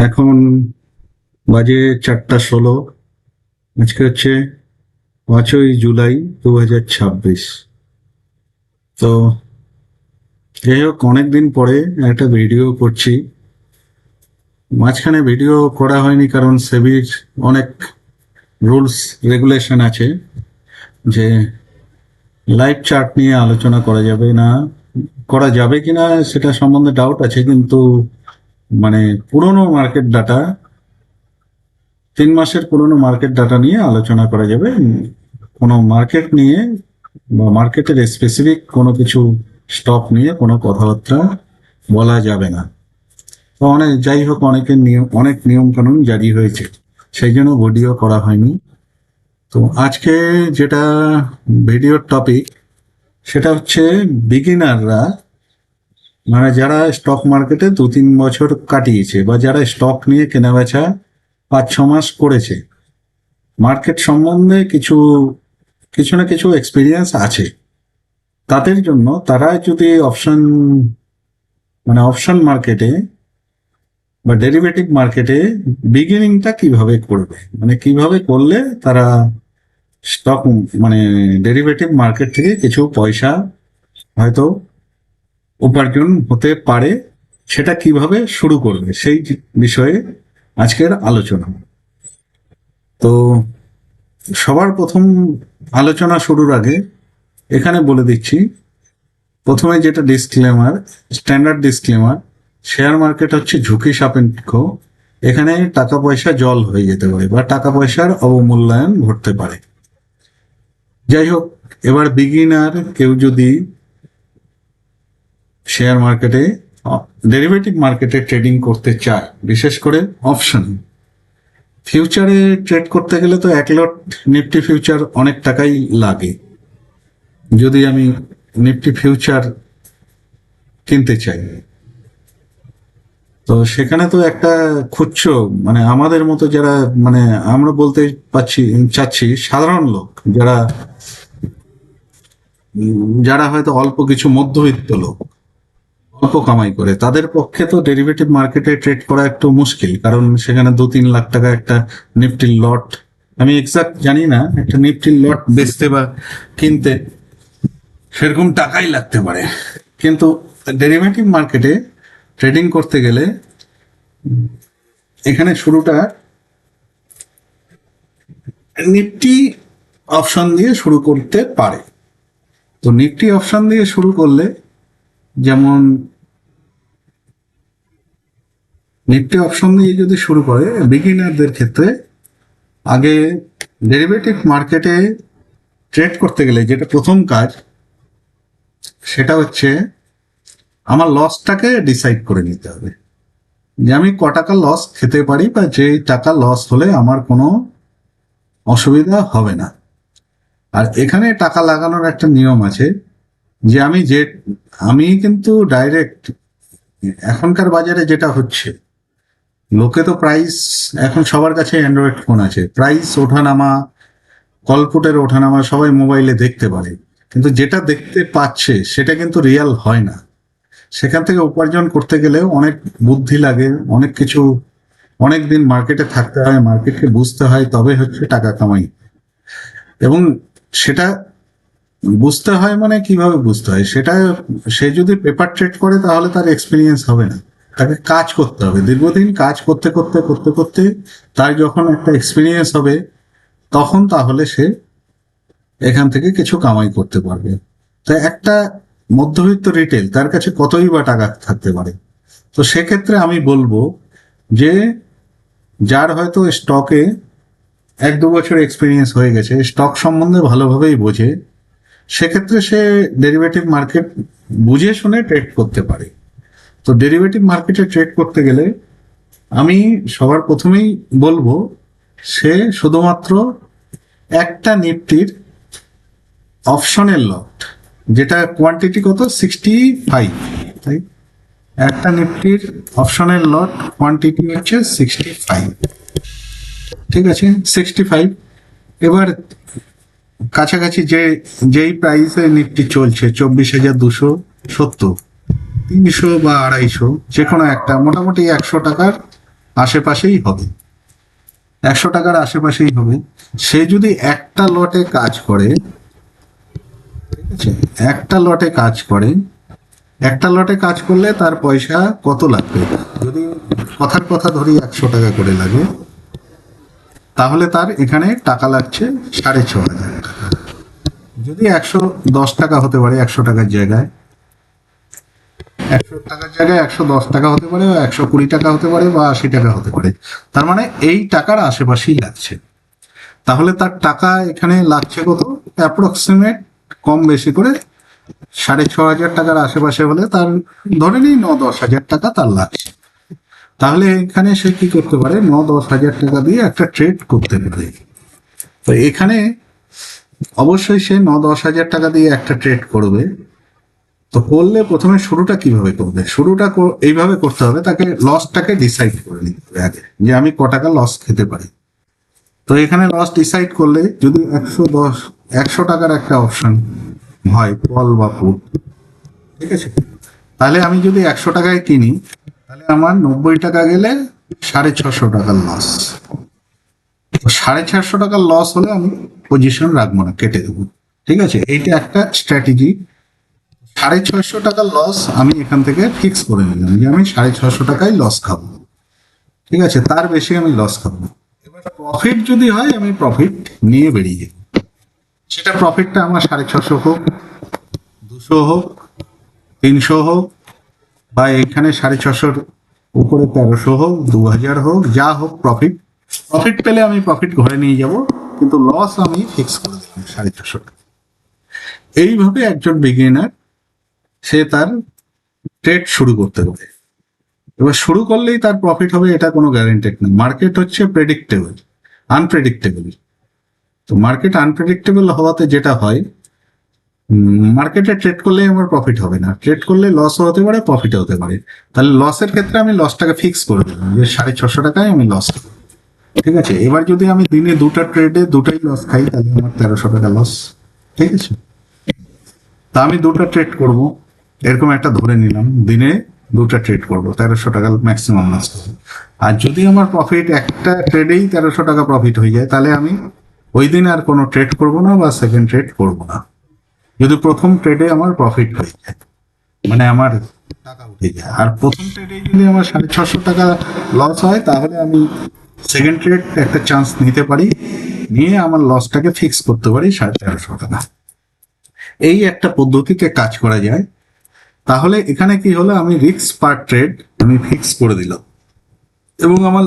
এখন বাজে 4:16। আজকে হচ্ছে 5ই জুলাই 2026। তো যাই হোক, অনেকদিন পরে একটা ভিডিও করছি। মাঝখানে ভিডিও করা হয়নি কারণ সেবির অনেক রুলস রেগুলেশন আছে যে লাইভ চার্ট নিয়ে আলোচনা করা যাবে না, করা যাবে কিনা সেটা সম্বন্ধে ডাউট আছে, কিন্তু মানে পুরনো মার্কেট ডাটা, 3 মাসের পুরনো মার্কেট ডাটা নিয়ে আলোচনা করা যাবে। কোনো মার্কেট নিয়ে বা মার্কেটের স্পেসিফিক কোনো কিছু স্টক নিয়ে কোনো কথাবার্তা বলা যাবে না। তো যাই হোক, অনেক নিয়ম কানুন জারি হয়েছে, সেই জন্য ভিডিও করা হয়নি। তো আজকে যেটা ভিডিওর টপিক, সেটা হচ্ছে বিগিনাররা, মানে যারা স্টক মার্কেটে 2-3 বছর কাটিয়েছে বা যারা স্টক নিয়ে কেনাবেচা 5-6 মাস করেছে, মার্কেট সম্বন্ধে কিছু কিছু না কিছু এক্সপিরিয়েন্স আছে, তাদের জন্য তারা যদি অপশন মার্কেটে বা ডেরিভেটিভ মার্কেটে বিগিনিংটা কিভাবে করবে, মানে কিভাবে করলে তারা স্টক ডেরিভেটিভ মার্কেট থেকে কিছু পয়সা হয়তো উপার্জন হতে পারে, সেটা কিভাবে শুরু করবে, সেই বিষয়ে আজকের আলোচনা। তো সবার প্রথম আলোচনা শুরুর আগে এখানে বলে দিচ্ছি, প্রথমে যেটা স্ট্যান্ডার্ড ডিসক্লেমার, শেয়ার মার্কেট হচ্ছে ঝুঁকি সাপেক্ষ। এখানে টাকা পয়সা জল হয়ে যেতে পারে বা টাকা পয়সার অবমূল্যায়ন ঘটতে পারে। যাই হোক, এবার বিগিনার কেউ যদি শেয়ার মার্কেটে ডেরিভেটিভ মার্কেটে ট্রেডিং করতে চায়, বিশেষ করে অপশন ফিউচারে ট্রেড করতে গেলে তো 1 লট নিফটি ফিউচার অনেক টাকাই লাগে। যদি আমি নিফটি ফিউচার কিনতে চাই, তো সেখানে তো একটা খুচরো, মানে আমাদের মতো যারা, মানে আমরা বলতে চাচ্ছি সাধারণ লোক, যারা যারা হয়তো অল্প কিছু মধ্যবিত্ত লোক, অল্প কামাই করে, তাদের পক্ষে তো ডেরিভেটিভ মার্কেটে ট্রেড করা একটু মুশকিল। কারণ সেখানে 2-3 লাখ টাকা একটা নিফটির লট, আমি এক্সাক্ট জানি না, একটা নিফটির লট বেচতে বা কিনতে সেরকম টাকাই লাগতে পারে। কিন্তু ডেরিভেটিভ মার্কেটে ট্রেডিং করতে গেলে এখানে শুরুটা নিফটি অপশন দিয়ে শুরু করতে পারে। তো নিফটি অপশন দিয়ে শুরু করলে, যেমন নিফটি অপশন দিয়ে যদি শুরু করে বিগিনারদের ক্ষেত্রে, আগে ডেরিভেটিভ মার্কেটে ট্রেড করতে গেলে যেটা প্রথম কাজ, সেটা হচ্ছে আমার লসটাকে ডিসাইড করে নিতে হবে যে আমি ক টাকা লস খেতে পারি, বা যে টাকা লস হলে আমার কোনো অসুবিধা হবে না। আর এখানে টাকা লাগানোর একটা নিয়ম আছে যে আমি কিন্তু ডাইরেক্ট, এখনকার বাজারে যেটা হচ্ছে, লোকে তো প্রাইস, এখন সবার কাছে অ্যান্ড্রয়েড ফোন আছে, প্রাইস ওঠানামা, কলপুটের ওঠানামা সবাই মোবাইলে দেখতে পারে, কিন্তু যেটা দেখতে পাচ্ছে সেটা কিন্তু রিয়াল হয় না। সেখান থেকে উপার্জন করতে গেলেও অনেক বুদ্ধি লাগে, অনেক কিছু, অনেক দিন মার্কেটে থাকতে হয়, মার্কেটকে বুঝতে হয়, তবে হচ্ছে টাকা কামাই। এবং সেটা বুঝতে হয়, মানে কিভাবে বুঝতে হয় সেটা, সে যদি পেপার ট্রেড করে তাহলে তার এক্সপিরিয়েন্স হবে না, তাকে কাজ করতে হবে, দীর্ঘদিন কাজ করতে করতে করতে করতে তার যখন একটা এক্সপিরিয়েন্স হবে, তখন তাহলে সে এখান থেকে কিছু কামাই করতে পারবে। তো একটা মধ্যবিত্ত রিটেল, তার কাছে কতই বা টাকা থাকতে পারে। তো সেক্ষেত্রে আমি বলবো যে যার হয়তো স্টকে 1-2 বছর এক্সপিরিয়েন্স হয়ে গেছে, স্টক সম্বন্ধে ভালোভাবেই বোঝে, সেক্ষেত্রে সে ডেরিভেটিভ মার্কেট বুঝে শুনে ট্রেড করতে পারে। তো ডেরিভেটিভ মার্কেটে ট্রেড করতে গেলে আমি সবার প্রথমেই বলবো, সে শুধুমাত্র একটা নিফটির অপশনের লট, যেটা কোয়ান্টিটি কত, 65, তাই একটা নিফটির অপশনের লট কোয়ান্টিটি হচ্ছে 65, ঠিক আছে, 65। এবার কাছাকাছি যেই প্রাইসে নিফটি চলছে, 24,270, 300 বা 250, যে কোনো একটা, মোটামুটি 100 টাকার আশেপাশেই হবে, 100 টাকার আশেপাশেই হবে। সে যদি একটা লটে কাজ করে, ঠিক আছে, একটা লটে কাজ করে, একটা লটে কাজ করলে তার পয়সা কত লাগবে, যদি কথার কথা ধরি 100 টাকা করে লাগে, তাহলে তার এখানে টাকা লাগছে 6,500 টাকা। যদি 110 টাকা হতে পারে, 100 টাকার জায়গায় 110 টাকা হতে পারে, 120 টাকা হতে পারে, বা 80 টাকা হতে পারে। তার মানে এই টাকার আশেপাশেই লাগছে। তাহলে তার টাকা এখানে লাগছে কত, অ্যাপ্রক্সিমেট কম বেশি করে 6,500 টাকার আশেপাশে হলে তার ধরে নিই 9-10 হাজার টাকা তার লাগছে। তাহলে এখানে সে কি করতে পারে, 9-10 হাজার টাকা দিয়ে একটা ট্রেড করতে পারে। তো এখানে অবশ্যই সে 9-10 হাজার টাকা দিয়ে একটা ট্রেড করবে। তো করলে প্রথমে শুরুটা কিভাবে করবে, শুরুটা এইভাবে করতে হবে, তাকে লসটাকে ডিসাইড করে নিতে হবে আগে, যে আমি ক টাকা লস খেতে পারি। তো এখানে লস ডিসাইড করলে যদি 100 টাকার একটা অপশন হয়, কল বা পুট, ঠিক আছে, তাহলে আমি যদি 100 টাকায় কিনি, তাহলে আমার 90 টাকা গেলে 650 টাকার লস। 450 টাকার লস হলে আমি পজিশন রাখবো না, কেটে দেবো। ঠিক আছে, এইটা একটা স্ট্র্যাটেজি। 650 টাকার লস আমি এখান থেকে ফিক্স করে নিলাম, যে আমি 650 টাকায় লস খাবো। ঠিক আছে, তার বেশি আমি লস খাবো না। এবার প্রফিট যদি হয়, আমি প্রফিট নিয়ে বেরিয়ে যাবো। সেটা প্রফিটটা আমার 650 হোক, 200 হোক, 300 হোক, বা এখানে 650 উপরে 1300 হোক, 2000 হোক, যা হোক, প্রফিট প্রফিট পেলে আমি প্রফিট ঘরে নিয়ে যাব, কিন্তু লস আমি ফিক্স করে দিলাম 450 টাকা। এইভাবে একজন বিগিনার সে তার ট্রেড শুরু করতে পারে। এবার শুরু করলেই তার প্রফিট হবে এটা কোনো গ্যারান্টেড না। মার্কেট হচ্ছে প্রেডিক্টেবল, আনপ্রেডিক্টেবল। তো মার্কেট আনপ্রেডিক্টেবল হওয়াতে যেটা হয়, মার্কেটে ট্রেড করলেই আমার প্রফিট হবে না, ট্রেড করলে লসও হতে পারে, প্রফিটও হতে পারে। তাহলে লসের ক্ষেত্রে আমি লসটাকে ফিক্স করে দিলাম, যে 650 টাকায় আমি লস। ঠিক আছে, এবার যদি আমি দিনে দুটা ট্রেডে দুটাই লস খাই, তাহলে আমার 1300 টাকা লস। ঠিক আছে, তা আমি দুটা ট্রেড করব, এরকম একটা ধরে নিলাম, দিনে দুটা ট্রেড করব, 1300 টাকা ম্যাক্সিমাম লস। আর যদি আমার প্রফিট একটা ট্রেডেই 1300 টাকা প্রফিট হয়ে যায়, তাহলে আমি ওই দিন আর কোনো ট্রেড করব না, বা সেকেন্ড ট্রেড করব না। যদি প্রথম ট্রেডে আমার প্রফিট হয়ে যায়, মানে আমার টাকা উঠে যায়, আর প্রথম ট্রেডে যদি আমার 650 টাকা লস হয়, তাহলে আমি সেকেন্ড ট্রেড একটা চান্স নিতে পারি, নিয়ে আমার লসটাকে ফিক্স করতে পারি 1350 টাকা। এই একটা পদ্ধতিতে কাজ করা যায়। তাহলে এখানে কি হলো, আমি রিস্ক পার ট্রেড আমি ফিক্স করে দিলাম, এবং আমার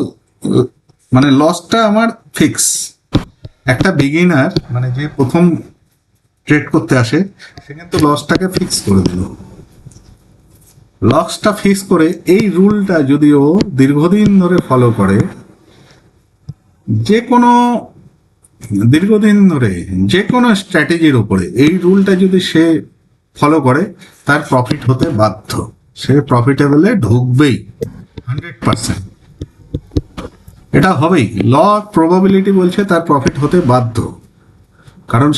মানে লসটা আমার ফিক্স। একটা বিগিনার মানে যে প্রথম ট্রেড করতে আসে, সে কিন্তু লসটাকে ফিক্স করে দিল। লসটা ফিক্স করে এই রুলটা যদি ও দীর্ঘদিন ধরে ফলো করে, যে কোনো দীর্ঘদিন ধরে যে কোনো স্ট্র্যাটেজির উপরে এই রুলটা যদি সে ফলো করে, তার প্রফিট হতে বাধ্য, সে প্রফিটেবলে ঢুকবেই 100%। এটা হবেই, ল প্রবাবিলিটি বলছে তার প্রফিট হতে বাধ্য। কারণ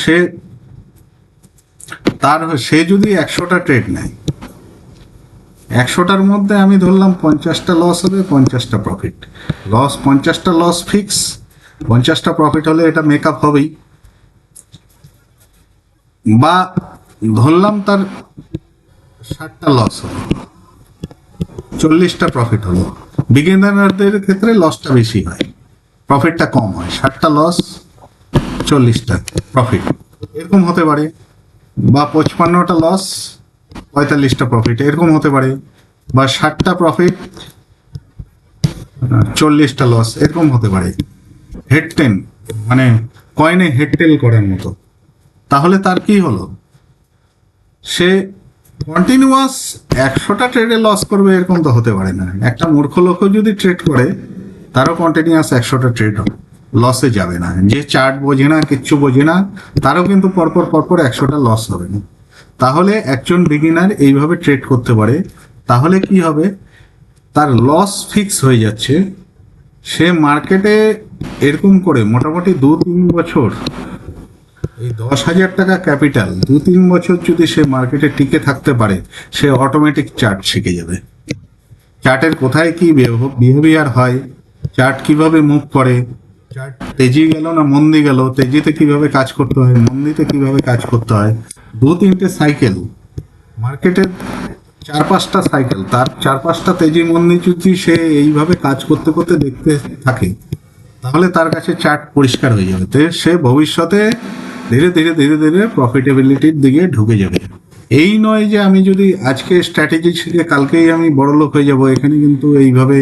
সে যদি 100টা ট্রেড নেয়, 100টার মধ্যে আমি ধরলাম 50টা লস হবে, 50টা প্রফিট। 50টা লস ফিক্স, 50টা প্রফিট হলে এটা মেকআপ হবেই। বা ধরলাম তার 60টা লস হলো, 40টা প্রফিট হলো। বিগিনারদের ক্ষেত্রে লসটা বেশি হয়, প্রফিটটা কম হয়। 60টা লস, 40টা প্রফিট, এরকম হতে পারে। বা 55টা লস, 45টা প্রফিট, এরকম হতে পারে। বা 60টা প্রফিট, 40টা লস, এরকম হতে পারে। হেড টেন, মানে কয়েনে হেড টেল করার মতো। তাহলে তার কি হলো, সে কন্টিনিউয়াস 100টা ট্রেডে লস করবে এরকম তো হতে পারে না। একটা মূর্খ লোক যদি ট্রেড করে, তারও কন্টিনিউয়াস 100টা ট্রেড লসে যাবে না। যে চার্ট বোঝে না, কিচ্ছু বোঝে না, তারও কিন্তু পরপর 100টা লস হবে না। তাহলে একজন বিগিনার এইভাবে ট্রেড করতে পারে। তাহলে কি হবে, তার লস ফিক্স হয়ে যাচ্ছে। সে মার্কেটে এরকম করে মোটামুটি 2-3 বছর, এই 10,000 টাকা ক্যাপিটাল 2-3 বছর যদি সে মার্কেটে টিকে থাকতে পারে, সে অটোমেটিক চার্ট শিখে যাবে। চার্টের কোথায় কি বিহেভিয়ার হয়, চার্ট কিভাবে মুভ করে, চার্ট তেজি গেল না মন্দি গেল, তেজিতে কিভাবে কাজ করতে হয়, মন্দিতে কিভাবে কাজ করতে হয়, দু তিনটে সাইকেল মার্কেটের, চার পাঁচটা সাইকেল, তার চার পাঁচটা তেজি মন্দি যদি সে এইভাবে কাজ করতে করতে দেখতে থাকে, তাহলে তার কাছে চার্ট পরিষ্কার হয়ে যাবে, তো সে ভবিষ্যতে ধীরে ধীরে ধীরে ধীরে প্রফিটেবিলিটির দিকে ঢুকে যাবে। এই নয় যে আমি যদি আজকে স্ট্র্যাটেজি শিখে কালকেই আমি বড়লোক হয়ে যাব, এখানে কিন্তু এইভাবে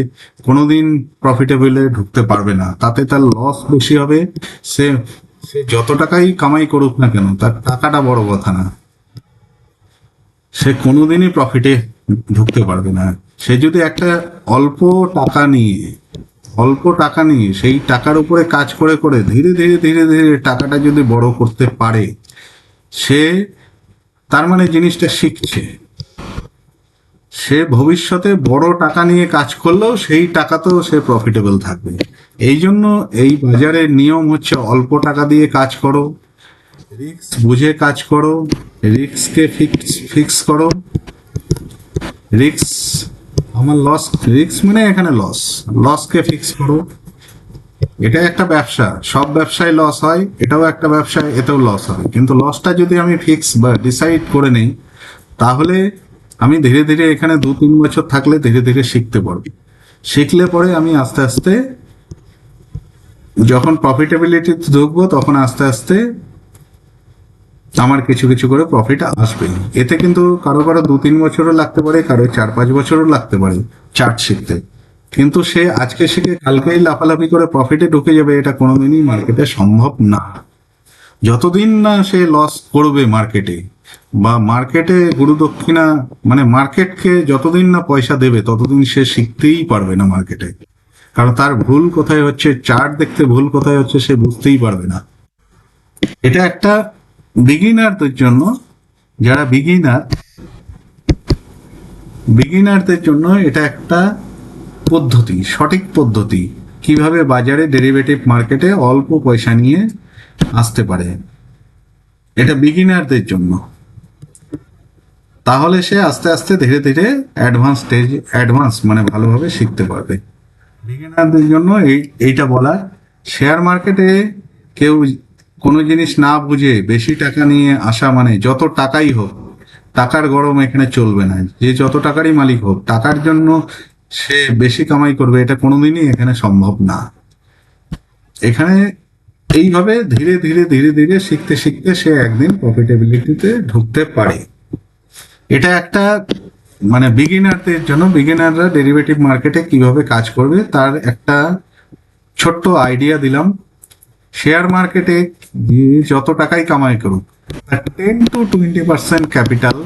কোনোদিন প্রফিটেবলে ঢুকতে পারবে না, তাতে তার লস বেশি হবে। সে সে যত টাকাই কামাই করুক না কেন, তার টাকাটা বড় কথা না, সে কোনোদিনই প্রফিটে ঢুকতে পারবে না। সে যদি একটা অল্প টাকা নিয়ে অল্প টাকা নিয়ে সেই টাকার উপরে কাজ করে করে ধীরে ধীরে ধীরে ধীরে টাকাটা যদি বড় করতে পারে, সে তার মানে জিনিসটা শিখছে, সে ভবিষ্যতে বড় টাকা নিয়ে কাজ করলেও সেই টাকাতেও সে প্রফিটেবল থাকবে। এই জন্য এই বাজারের নিয়ম হচ্ছে অল্প টাকা দিয়ে কাজ করো, রিস্ক বুঝে কাজ করো, রিস্ককে ফিক্স করো। রিস্ক আমার লস, রিস্ক মানে এখানে লসকে ফিক্স করো। এটা একটা ব্যবসা, সব ব্যবসায় লস হয়, এটাও একটা ব্যবসা, এতেও লস হয়, কিন্তু লসটা যদি আমি ফিক্স বা ডিসাইড করে নিই, তাহলে আমি ধীরে ধীরে এখানে 2-3 বছর থাকলে ধীরে ধীরে শিখতে পারবো। শিখলে পরে আমি আস্তে আস্তে যখন প্রফিটেবিলিটি ঢুকবো, তখন আস্তে আস্তে আমার কিছু কিছু করে প্রফিট আসবে। এতে কিন্তু কারো কারো 2-3 বছরও লাগতে পারে, কারো 4-5 বছরও লাগতে পারে চার্ট শিখতে, কিন্তু সে আজকে শিখে কালকেই লাফালাফি করে প্রফিটে ঢুকে যাবে, এটা কোনোদিনই মার্কেটে সম্ভব না। যতদিন না সে লস করবে মার্কেটে, বা মার্কেটে গুরুদক্ষিণা মানে মার্কেটকে যতদিন না পয়সা দেবে, ততদিন সে শিখতেই পারবে না মার্কেটে। কারণ তার ভুল কোথায় হচ্ছে, চার্ট দেখতে ভুল কোথায় হচ্ছে সে বুঝতেই পারবে না। এটা একটা বিগিনারদের জন্য, যারা বিগিনারদের জন্য এটা একটা পদ্ধতি, সঠিক পদ্ধতি কিভাবে বাজারে ডেরিভেটিভ মার্কেটে অল্প পয়সা নিয়ে আসতে পারে, এটা বিগিনারদের জন্য। তাহলে সে আস্তে আস্তে ধীরে ধীরে অ্যাডভান্স মানে ভালোভাবে শিখতে পারবে। বিগিনারদের জন্য এইটা বলা। শেয়ার মার্কেটে কেউ কোনো জিনিস না বুঝে বেশি টাকা নিয়ে আসা মানে, যত টাকাই হোক, টাকার গরম এখানে চলবে না, যে যত টাকারই মালিক হোক, টাকার জন্য সে বেশি কামাই করবে, এটা কোনোদিনই এখানে সম্ভব না। এখানে এইভাবে ধীরে ধীরে ধীরে ধীরে শিখতে শিখতে সে একদিন প্রফিটেবিলিটিতে ঢুকতে পারে। এটা একটা মানে বিগিনারদের জন্য, বিগিনাররা ডেরিভেটিভ মার্কেটে কিভাবে কাজ করবে তার একটা ছোট্ট আইডিয়া দিলাম। শেয়ার মার্কেটে যত টাকাই কামাই করুক, 10-20% ক্যাপিটাল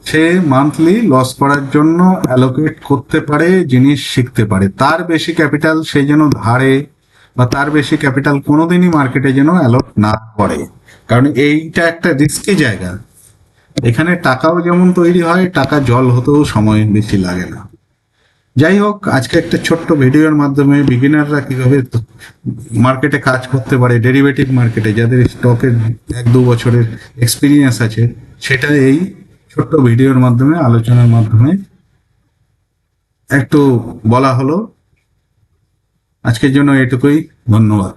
সে মান্থলি লস করার জন্য অ্যালোকেট করতে পারে, জিনিস শিখতে পারে। তার বেশি ক্যাপিটাল সে যেন ধারে, বা তার বেশি ক্যাপিটাল কোনোদিনই মার্কেটে যেন অ্যালোট না করে, কারণ এইটা একটা রিস্কি জায়গা। এখানে টাকাও যেমন তৈরি হয়, টাকা জল হতেও সময় বেশি লাগে না। যাই হোক, আজকে একটা ছোট্ট ভিডিওর মাধ্যমে বিগিনাররা কিভাবে মার্কেটে কাজ করতে পারে, ডেরিভেটিভ মার্কেটে যাদের স্টকের 1-2 বছরের এক্সপিরিয়েন্স আছে, সেটা এই ছোট্ট ভিডিওর মাধ্যমে, আলোচনার মাধ্যমে একটু বলা হলো। আজকের জন্য এটুকুই, ধন্যবাদ।